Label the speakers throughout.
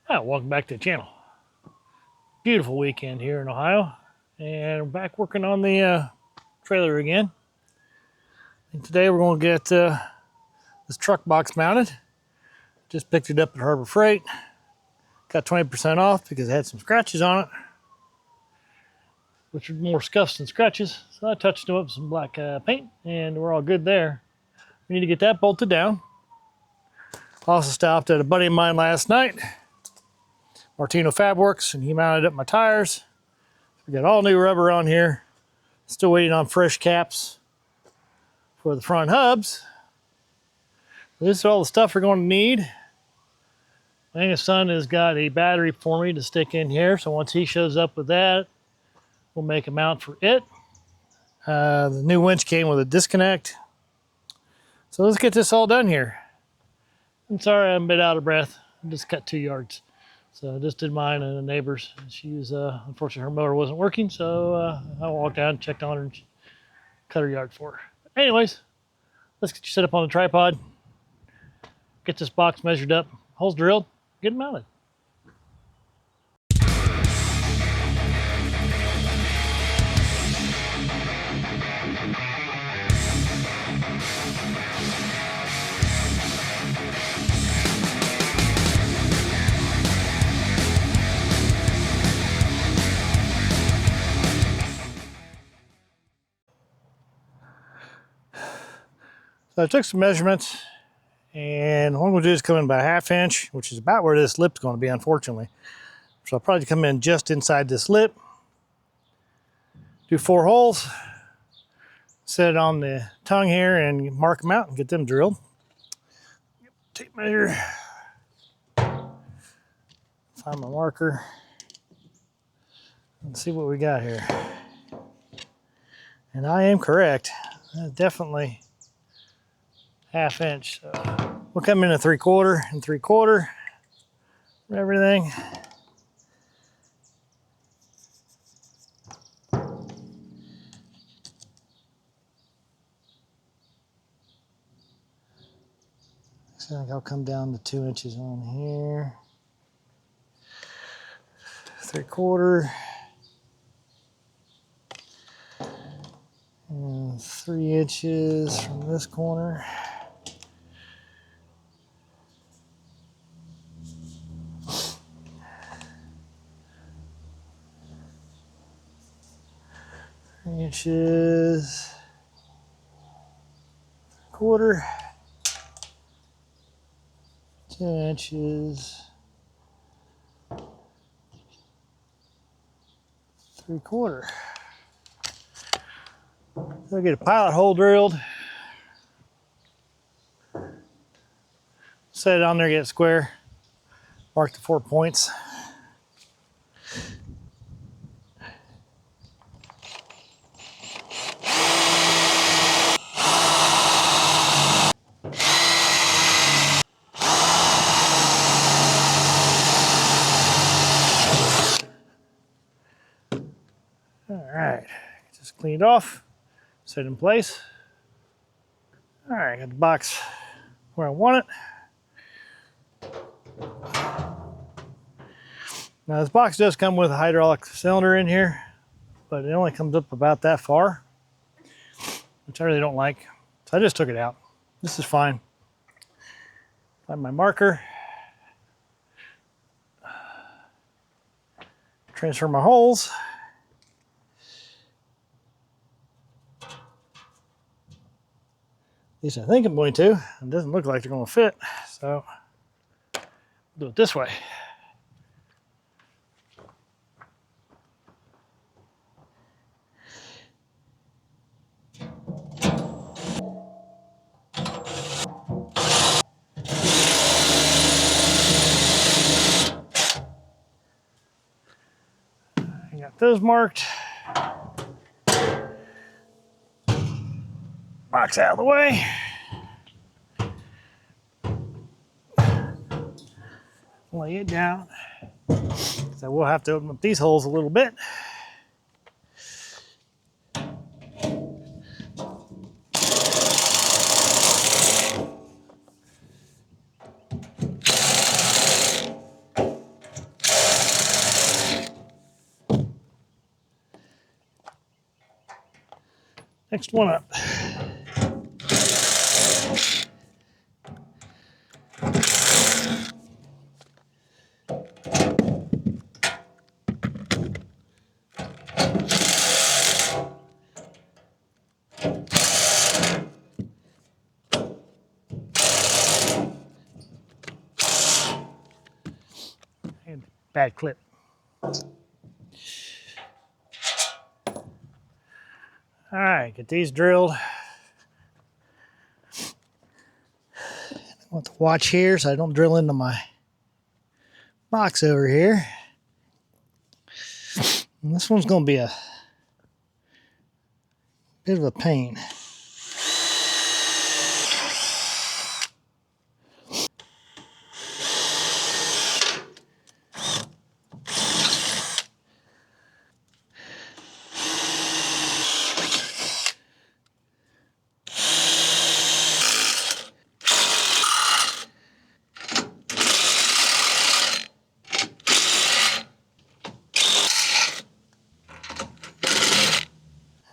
Speaker 1: Hi, welcome back to the channel. Beautiful weekend here in Ohio, and we're back working on the trailer again. And today we're going to get this truck box mounted. Just picked it up at Harbor Freight. Got 20% off because it had some scratches on it, which are more scuffs than scratches. So I touched them up with some black paint, and we're all good there. We need to get that bolted down. Also stopped at a buddy of mine last night, Martino Fabworks, and he mounted up my tires. We got all new rubber on here. Still waiting on fresh caps for the front hubs. This is all the stuff we're going to need. My youngest son has got a battery for me to stick in here, so once he shows up with that, we'll make a mount for it. The new winch came with a disconnect. So let's get this all done here. I'm sorry I'm a bit out of breath. I just cut 2 yards. So I just did mine and the neighbor's. She was, unfortunately her motor wasn't working, so I walked down, checked on her, and cut her yard for her. Anyways, let's get you set up on the tripod. Get this box measured up, holes drilled, get it mounted. So I took some measurements, and what I'm going to do is come in about a 1/2 inch, which is about where this lip's going to be, unfortunately. So I'll probably come in just inside this lip, do 4 holes, set it on the tongue here, and mark them out and get them drilled. Tape measure, find my marker, and see what we got here. And I am correct. Definitely 1/2 inch. So we'll come in at 3/4 and 3/4 for everything. So I think I'll come down to 2 inches on here. 3/4 and 3 inches from this corner. Inches, 1/4, 2 inches, 3/4. So I get a pilot hole drilled, set it on there, get it square, mark the 4 points. All right, just clean it off, set it in place. All right, got the box where I want it. Now this box does come with a hydraulic cylinder in here, but it only comes up about that far, which I really don't like. So I just took it out. This is fine. Find my marker. Transfer my holes. At least I think I'm going to. It doesn't look like they're going to fit, so I'll do it this way. I got those marked. Box out of the way. Lay it down. So we'll have to open up these holes a little bit. Next one up. And bad clip. All right, get these drilled. I want to watch here so I don't drill into my box over here. And this one's going to be a bit of a pain.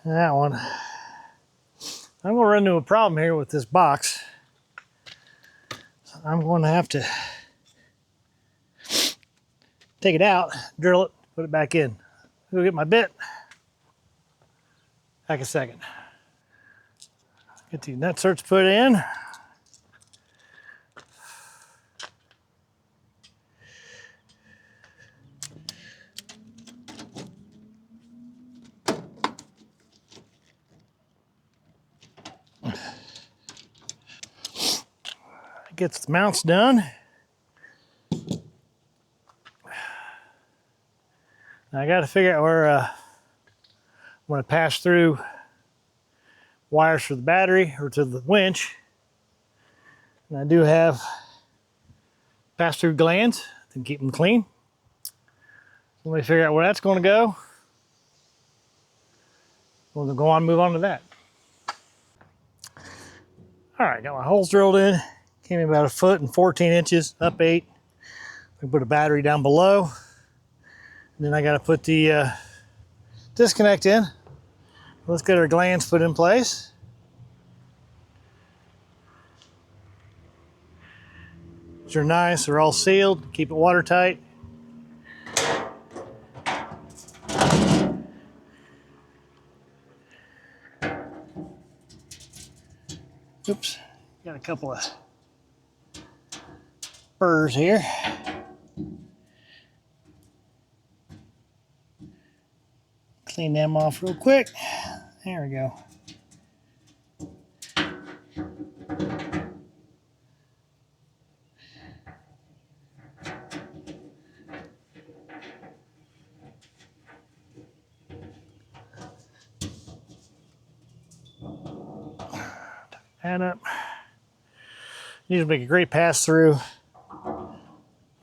Speaker 1: That one. I'm going to run into a problem here with this box. So I'm going to have to take it out, drill it, put it back in. Go get my bit. Back a second. Get these nutserts put in. Gets the mounts done. Now I got to figure out where I'm going to pass through wires for the battery or to the winch. And I do have pass-through glands to keep them clean. Let me figure out where that's going to go. We'll go on and move on to that. All right, got my holes drilled in. Came in about 1'14" up 8. I put a battery down below. And then I got to put the disconnect in. Let's get our glands put in place. These are nice, they're all sealed, keep it watertight. Oops, got a couple of burrs here. Clean them off real quick. There we go. That up. These will make a great pass through for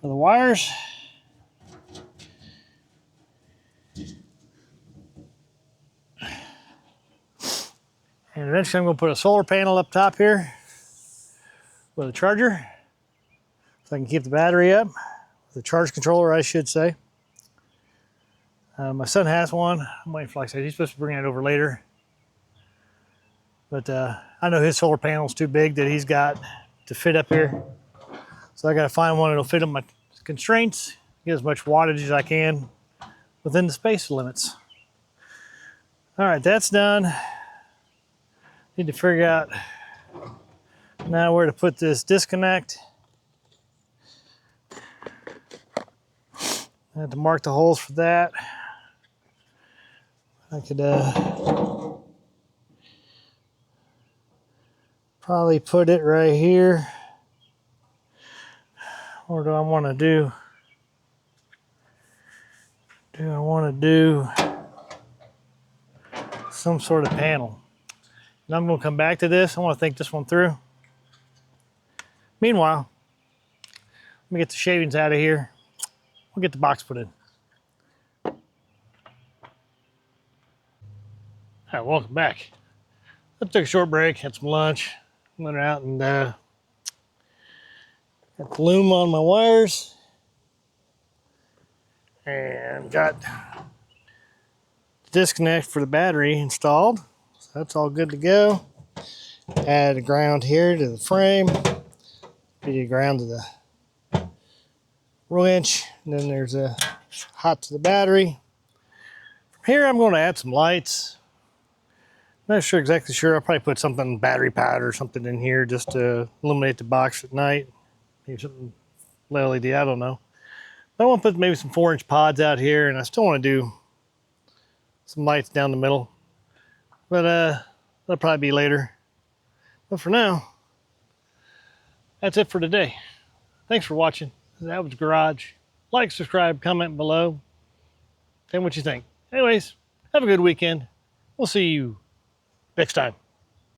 Speaker 1: the wires. And eventually I'm going to put a solar panel up top here with a charger so I can keep the battery up. The charge controller, I should say. My son has one. I'm waiting for, like I said, he's supposed to bring it over later. But I know his solar panel's too big that he's got to fit up here. So I got to find one that'll fit on my constraints, get as much wattage as I can within the space limits. All right, that's done. Need to figure out now where to put this disconnect. I have to mark the holes for that. I could probably put it right here. Or do I want to do I want to do some sort of panel? And I'm going to come back to this. I want to think this one through. Meanwhile, let me get the shavings out of here. We'll get the box put in. All right, welcome back. I took a short break, had some lunch, went out and got the loom on my wires and got the disconnect for the battery installed. So that's all good to go. Add a ground here to the frame. Feed a ground to the winch. And then there's a hot to the battery. From here, I'm going to add some lights. Not sure exactly sure. I'll probably put something battery powder or something in here just to illuminate the box at night. Maybe something LED, I don't know. I want to put maybe some 4-inch pods out here, and I still want to do some lights down the middle. But that'll probably be later. But for now, that's it for today. Thanks for watching. That was Garage. Like, subscribe, comment below. Tell me what you think. Anyways, have a good weekend. We'll see you next time.